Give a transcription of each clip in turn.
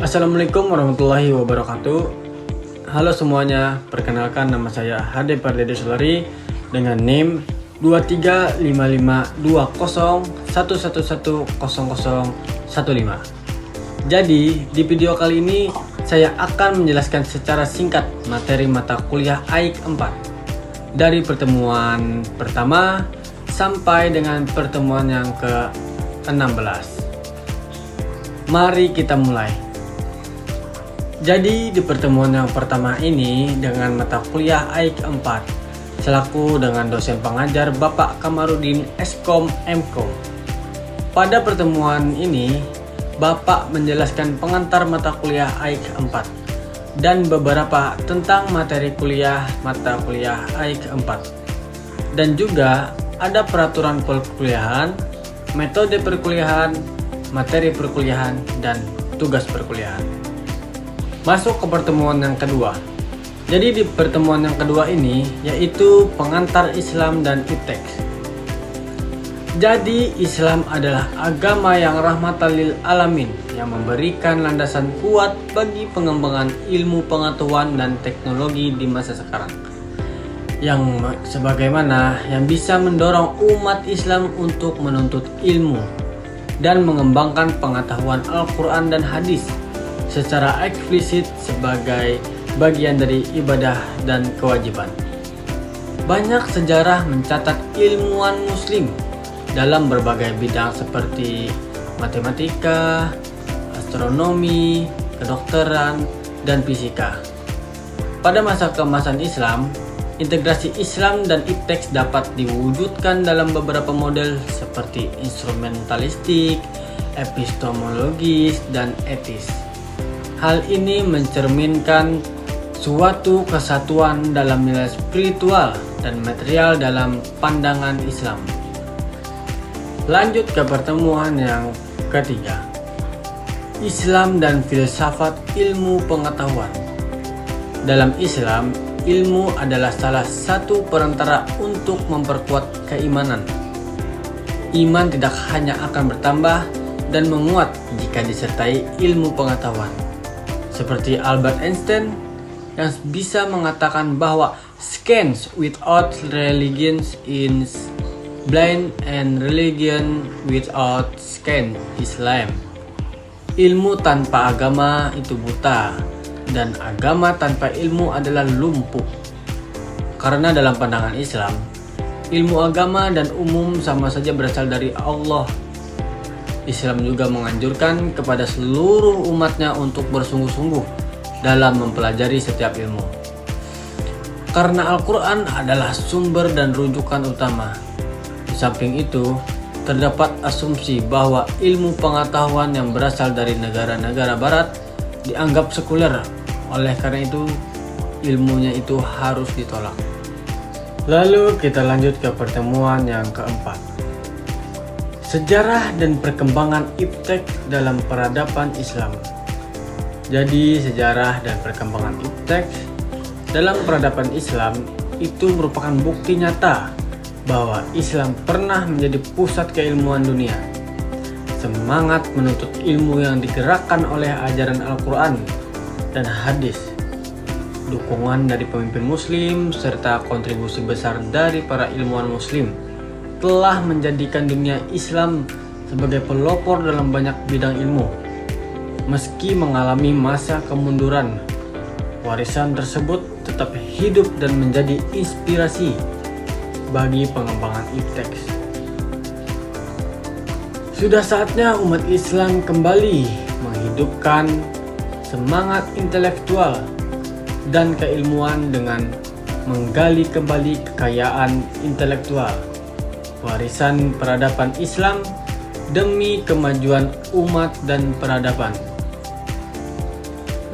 Assalamualaikum warahmatullahi wabarakatuh. Halo semuanya, perkenalkan nama saya Hade Pardede Sulari dengan NIM 23552011100015. Jadi di video kali ini saya akan menjelaskan secara singkat materi mata kuliah AIK 4 dari pertemuan pertama sampai dengan pertemuan yang ke-16. Mari kita mulai. Jadi di pertemuan yang pertama ini dengan mata kuliah AIK 4 selaku dengan dosen pengajar Bapak Kamarudin Eskom Mkom. Pada pertemuan ini Bapak menjelaskan pengantar mata kuliah AIK 4 dan beberapa tentang materi kuliah mata kuliah AIK 4 dan juga ada peraturan perkuliahan, metode perkuliahan, materi perkuliahan, dan tugas perkuliahan. Masuk ke pertemuan yang kedua. Jadi di pertemuan yang kedua ini yaitu pengantar Islam dan iptek. Jadi Islam adalah agama yang rahmatan lil alamin yang memberikan landasan kuat bagi pengembangan ilmu pengetahuan dan teknologi di masa sekarang. Yang sebagaimana yang bisa mendorong umat Islam untuk menuntut ilmu dan mengembangkan pengetahuan Al-Quran dan hadis secara eksplisit sebagai bagian dari ibadah dan kewajiban. Banyak sejarah mencatat ilmuwan muslim dalam berbagai bidang seperti matematika, astronomi, kedokteran, dan fisika. Pada masa keemasan Islam, integrasi Islam dan iptek dapat diwujudkan dalam beberapa model seperti instrumentalistik, epistemologis, dan etis. Hal ini mencerminkan suatu kesatuan dalam nilai spiritual dan material dalam pandangan Islam. Lanjut ke pertemuan yang ketiga. Islam dan filsafat ilmu pengetahuan. Dalam Islam, ilmu adalah salah satu perantara untuk memperkuat keimanan. Iman tidak hanya akan bertambah dan menguat jika disertai ilmu pengetahuan. Seperti Albert Einstein yang bisa mengatakan bahwa science without religion is blind and religion without science is lame. Ilmu tanpa agama itu buta dan agama tanpa ilmu adalah lumpuh. Karena dalam pandangan Islam, ilmu agama dan umum sama saja berasal dari Allah. Islam juga menganjurkan kepada seluruh umatnya untuk bersungguh-sungguh dalam mempelajari setiap ilmu. Karena Al-Quran adalah sumber dan rujukan utama. Di samping itu, terdapat asumsi bahwa ilmu pengetahuan yang berasal dari negara-negara barat dianggap sekuler. Oleh karena itu, ilmunya itu harus ditolak. Lalu kita lanjut ke pertemuan yang keempat. Sejarah dan perkembangan iptek dalam peradaban Islam. Jadi sejarah dan perkembangan iptek dalam peradaban Islam itu merupakan bukti nyata bahwa Islam pernah menjadi pusat keilmuan dunia. Semangat menuntut ilmu yang digerakkan oleh ajaran Al-Quran dan hadis, dukungan dari pemimpin muslim, serta kontribusi besar dari para ilmuwan muslim telah menjadikan dunia Islam sebagai pelopor dalam banyak bidang ilmu. Meski mengalami masa kemunduran, warisan tersebut tetap hidup dan menjadi inspirasi bagi pengembangan iptek. Sudah saatnya umat Islam kembali menghidupkan semangat intelektual dan keilmuan dengan menggali kembali kekayaan intelektual, warisan peradaban Islam demi kemajuan umat dan peradaban.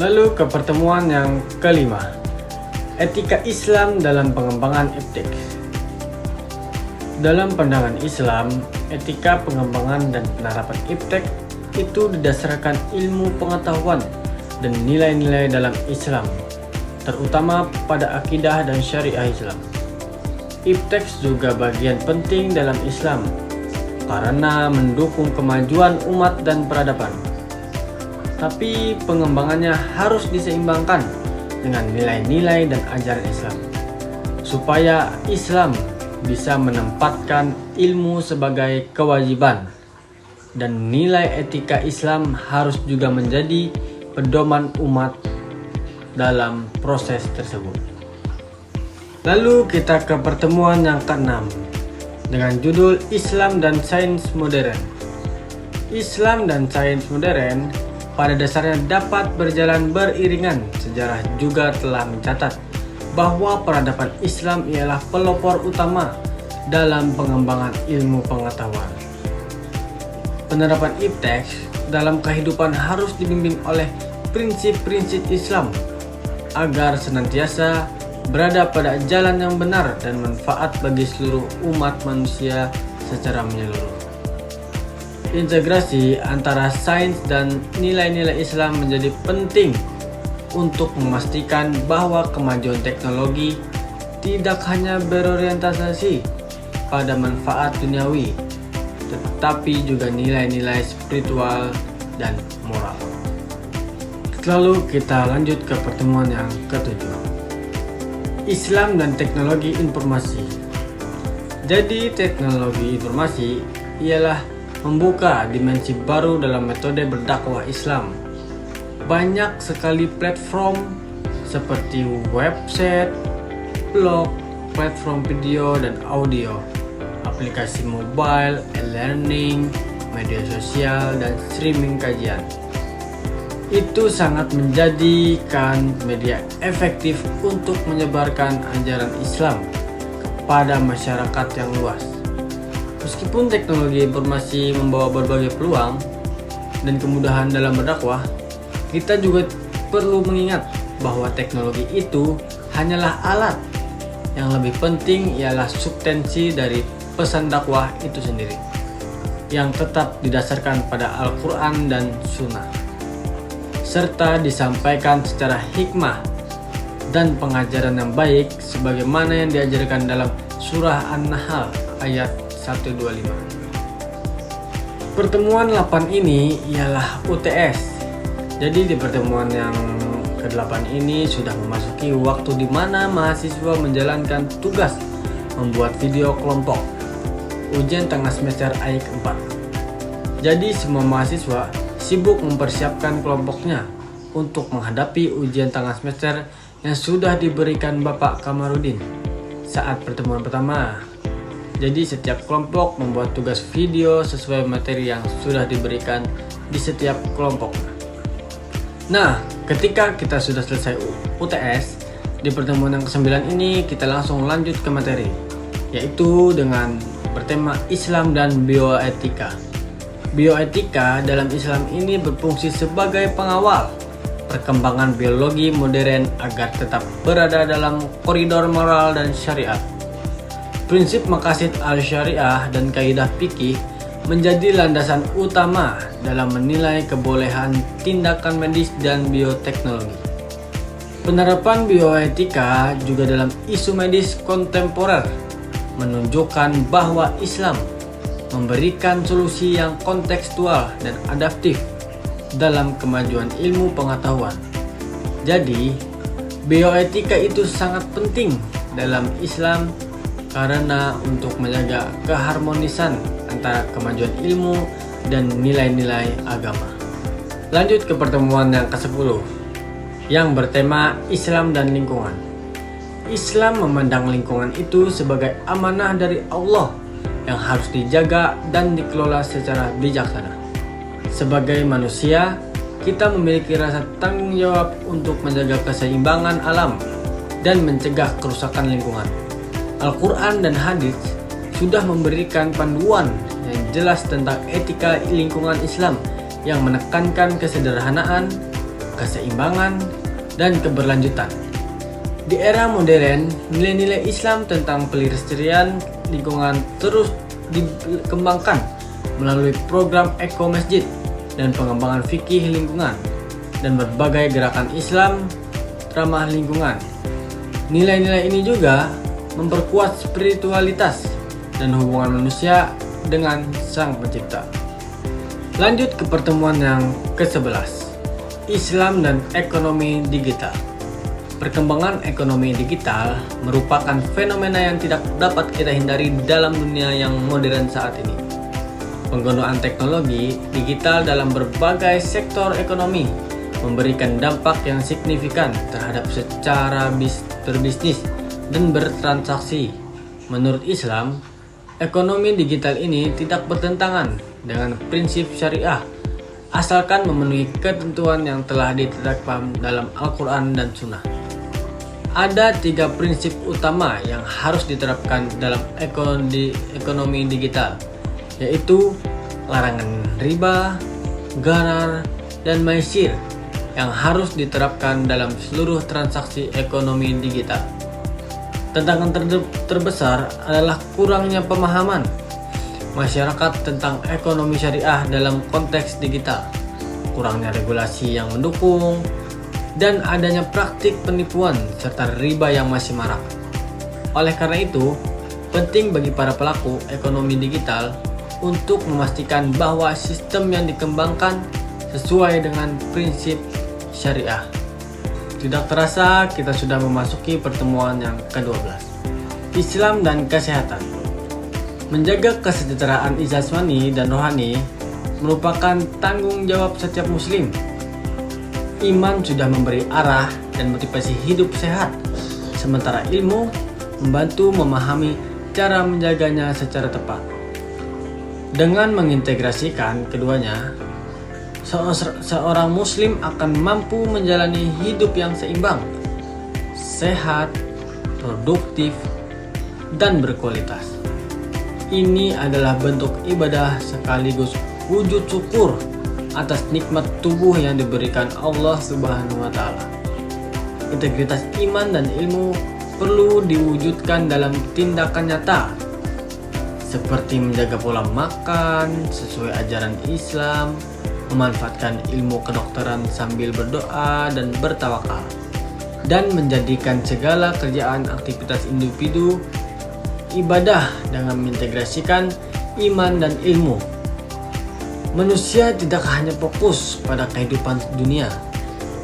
Lalu ke pertemuan yang kelima. Etika Islam dalam pengembangan iptek. Dalam pandangan Islam, etika pengembangan dan penerapan iptek itu didasarkan ilmu pengetahuan dan nilai-nilai dalam Islam, terutama pada akidah dan syariah Islam. Iptek juga bagian penting dalam Islam karena mendukung kemajuan umat dan peradaban. Tapi pengembangannya harus diseimbangkan dengan nilai-nilai dan ajaran Islam, supaya Islam bisa menempatkan ilmu sebagai kewajiban, dan nilai etika Islam harus juga menjadi pedoman umat dalam proses tersebut. Lalu kita ke pertemuan yang ke-6 dengan judul Islam dan Sains Modern. Islam dan sains modern pada dasarnya dapat berjalan beriringan. Sejarah juga telah mencatat bahwa peradaban Islam ialah pelopor utama dalam pengembangan ilmu pengetahuan. Penerapan iptek dalam kehidupan harus dibimbing oleh prinsip-prinsip Islam agar senantiasa berada pada jalan yang benar dan manfaat bagi seluruh umat manusia secara menyeluruh. Integrasi antara sains dan nilai-nilai Islam menjadi penting untuk memastikan bahwa kemajuan teknologi tidak hanya berorientasi pada manfaat duniawi, tetapi juga nilai-nilai spiritual dan moral. Lalu kita lanjut ke pertemuan yang ke-7. Islam dan teknologi informasi. Jadi teknologi informasi ialah membuka dimensi baru dalam metode berdakwah Islam. Banyak sekali platform seperti website, blog, platform video dan audio, aplikasi mobile, e-learning, media sosial, dan streaming kajian. Itu sangat menjadikan media efektif untuk menyebarkan ajaran Islam kepada masyarakat yang luas. Meskipun teknologi informasi membawa berbagai peluang dan kemudahan dalam berdakwah, kita juga perlu mengingat bahwa teknologi itu hanyalah alat. Yang lebih penting ialah substansi dari pesan dakwah itu sendiri, yang tetap didasarkan pada Al-Quran dan Sunnah, serta disampaikan secara hikmah dan pengajaran yang baik sebagaimana yang diajarkan dalam surah An-Nahl ayat 125. Pertemuan 8 ini ialah UTS. Jadi di pertemuan yang ke-8 ini sudah memasuki waktu di mana mahasiswa menjalankan tugas membuat video kelompok ujian tengah semester AIK 4. Jadi semua mahasiswa sibuk mempersiapkan kelompoknya untuk menghadapi ujian tengah semester yang sudah diberikan Bapak Kamarudin saat pertemuan pertama. Jadi setiap kelompok membuat tugas video sesuai materi yang sudah diberikan di setiap kelompok. Nah, ketika kita sudah selesai UTS, di pertemuan yang ke-9 ini kita langsung lanjut ke materi, yaitu dengan bertema Islam dan bioetika. Bioetika dalam Islam ini berfungsi sebagai pengawal perkembangan biologi modern agar tetap berada dalam koridor moral dan syariat. Prinsip maqasid al-syariah dan kaidah fikih menjadi landasan utama dalam menilai kebolehan tindakan medis dan bioteknologi. Penerapan bioetika juga dalam isu medis kontemporer menunjukkan bahwa Islam memberikan solusi yang kontekstual dan adaptif dalam kemajuan ilmu pengetahuan. Jadi, bioetika itu sangat penting dalam Islam karena untuk menjaga keharmonisan antara kemajuan ilmu dan nilai-nilai agama. Lanjut ke pertemuan yang ke-10 yang bertema Islam dan lingkungan. Islam memandang lingkungan itu sebagai amanah dari Allah yang harus dijaga dan dikelola secara bijaksana. Sebagai manusia, kita memiliki rasa tanggung jawab untuk menjaga keseimbangan alam dan mencegah kerusakan lingkungan. Al-Quran dan hadis sudah memberikan panduan yang jelas tentang etika lingkungan Islam yang menekankan kesederhanaan, keseimbangan, dan keberlanjutan. Di era modern, nilai-nilai Islam tentang pelestarian lingkungan terus dikembangkan melalui program Eko Masjid dan pengembangan fikih lingkungan dan berbagai gerakan Islam ramah lingkungan. Nilai-nilai ini juga memperkuat spiritualitas dan hubungan manusia dengan Sang Pencipta. Lanjut ke pertemuan yang ke-11 Islam dan ekonomi digital. Perkembangan ekonomi digital merupakan fenomena yang tidak dapat kita hindari dalam dunia yang modern saat ini. Penggunaan teknologi digital dalam berbagai sektor ekonomi memberikan dampak yang signifikan terhadap secara berbisnis dan bertransaksi. Menurut Islam, ekonomi digital ini tidak bertentangan dengan prinsip syariah, asalkan memenuhi ketentuan yang telah ditetapkan dalam Al-Quran dan Sunnah. Ada 3 prinsip utama yang harus diterapkan dalam ekonomi digital, yaitu larangan riba, gharar, dan maisir yang harus diterapkan dalam seluruh transaksi ekonomi digital. Tantangan terbesar adalah kurangnya pemahaman masyarakat tentang ekonomi syariah dalam konteks digital, kurangnya regulasi yang mendukung, dan adanya praktik penipuan serta riba yang masih marak. Oleh karena itu, penting bagi para pelaku ekonomi digital untuk memastikan bahwa sistem yang dikembangkan sesuai dengan prinsip syariah. Tidak terasa kita sudah memasuki pertemuan yang ke-12. Islam dan kesehatan. Menjaga kesejahteraan jasmani dan rohani merupakan tanggung jawab setiap muslim. Iman sudah memberi arah dan motivasi hidup sehat, sementara ilmu membantu memahami cara menjaganya secara tepat. Dengan mengintegrasikan keduanya, seorang muslim akan mampu menjalani hidup yang seimbang, sehat, produktif, dan berkualitas. Ini adalah bentuk ibadah sekaligus wujud syukur atas nikmat tubuh yang diberikan Allah Subhanahu wa Ta'ala. Integritas iman dan ilmu perlu diwujudkan dalam tindakan nyata, seperti menjaga pola makan sesuai ajaran Islam, memanfaatkan ilmu kedokteran sambil berdoa dan bertawakal, dan menjadikan segala kerjaan aktivitas individu ibadah dengan mengintegrasikan iman dan ilmu. Manusia tidak hanya fokus pada kehidupan dunia,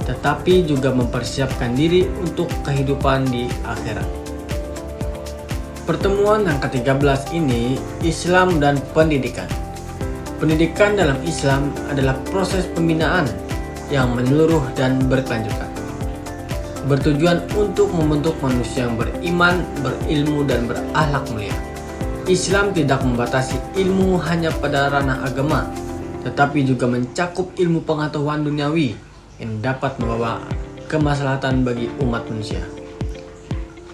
tetapi juga mempersiapkan diri untuk kehidupan di akhirat. Pertemuan yang ke-13 ini, Islam dan pendidikan. Pendidikan dalam Islam adalah proses pembinaan yang menyeluruh dan berkelanjutan, bertujuan untuk membentuk manusia yang beriman, berilmu, dan berakhlak mulia. Islam tidak membatasi ilmu hanya pada ranah agama, tetapi juga mencakup ilmu pengetahuan duniawi yang dapat membawa kemaslahatan bagi umat manusia.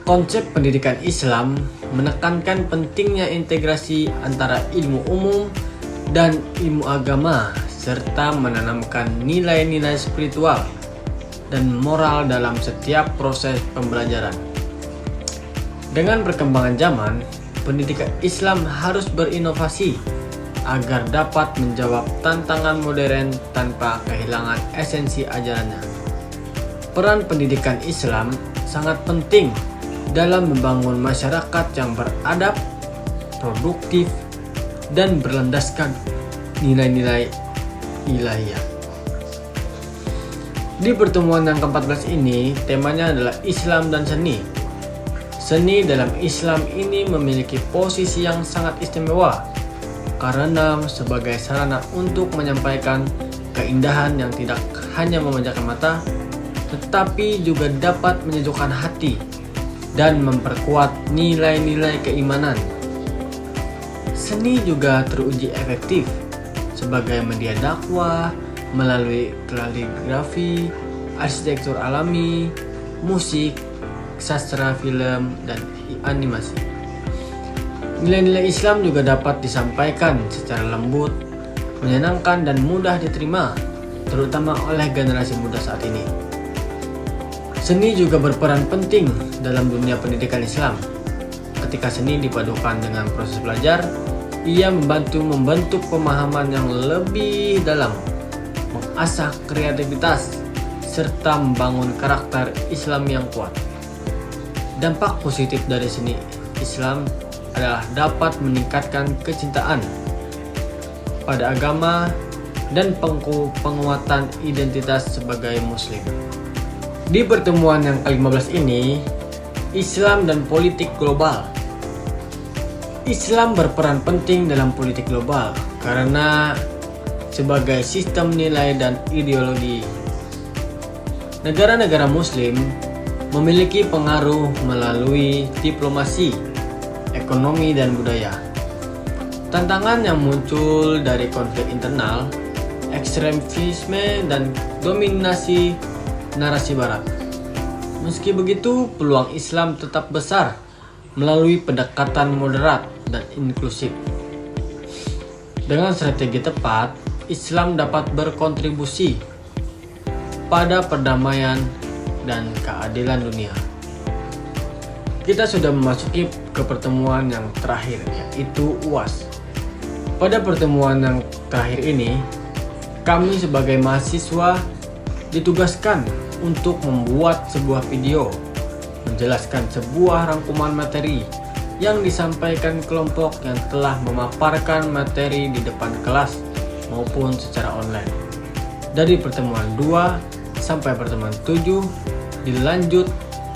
Konsep pendidikan Islam menekankan pentingnya integrasi antara ilmu umum dan ilmu agama, serta menanamkan nilai-nilai spiritual dan moral dalam setiap proses pembelajaran. Dengan perkembangan zaman, pendidikan Islam harus berinovasi agar dapat menjawab tantangan modern tanpa kehilangan esensi ajarannya. Peran pendidikan Islam sangat penting dalam membangun masyarakat yang beradab, produktif, dan berlandaskan nilai-nilai ilahiyah. Di pertemuan yang ke-14 ini, temanya adalah Islam dan seni. Seni dalam Islam ini memiliki posisi yang sangat istimewa karena sebagai sarana untuk menyampaikan keindahan yang tidak hanya memanjakan mata, tetapi juga dapat menyejukkan hati dan memperkuat nilai-nilai keimanan. Seni juga teruji efektif sebagai media dakwah melalui kaligrafi, arsitektur alami, musik, sastra film, dan animasi. Nilai-nilai Islam juga dapat disampaikan secara lembut, menyenangkan, dan mudah diterima, terutama oleh generasi muda saat ini. Seni juga berperan penting dalam dunia pendidikan Islam. Ketika seni dipadukan dengan proses belajar, ia membentuk pemahaman yang lebih dalam, mengasah kreativitas, serta membangun karakter Islam yang kuat. Dampak positif dari seni Islam adalah dapat meningkatkan kecintaan pada agama dan penguatan identitas sebagai Muslim. Di pertemuan yang ke-15 ini, Islam dan politik global. Islam berperan penting dalam politik global karena sebagai sistem nilai dan ideologi. Negara-negara Muslim memiliki pengaruh melalui diplomasi, ekonomi, dan budaya. Tantangan yang muncul dari konflik internal, ekstremisme, dan dominasi narasi Barat. Meski begitu, peluang Islam tetap besar melalui pendekatan moderat dan inklusif. Dengan strategi tepat, Islam dapat berkontribusi pada perdamaian dan keadilan dunia. Kita sudah memasuki ke pertemuan yang terakhir, yaitu UAS. Pada pertemuan yang terakhir ini, kami sebagai mahasiswa ditugaskan untuk membuat sebuah video menjelaskan sebuah rangkuman materi yang disampaikan kelompok yang telah memaparkan materi di depan kelas maupun secara online. Dari pertemuan 2 sampai pertemuan 7 dilanjut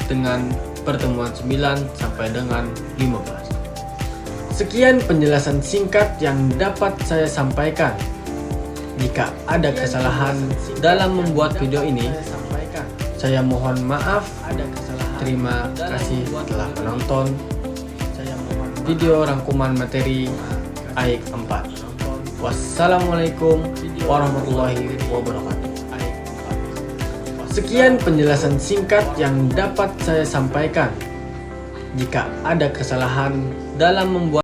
dengan pertemuan 9 sampai dengan 15. Sekian penjelasan singkat yang dapat saya sampaikan. Jika ada kesalahan dalam membuat video ini, saya mohon maaf. Terima kasih telah menonton video rangkuman materi AIK 4. Wassalamualaikum warahmatullahi wabarakatuh. Sekian penjelasan singkat yang dapat saya sampaikan. Jika ada kesalahan dalam membuat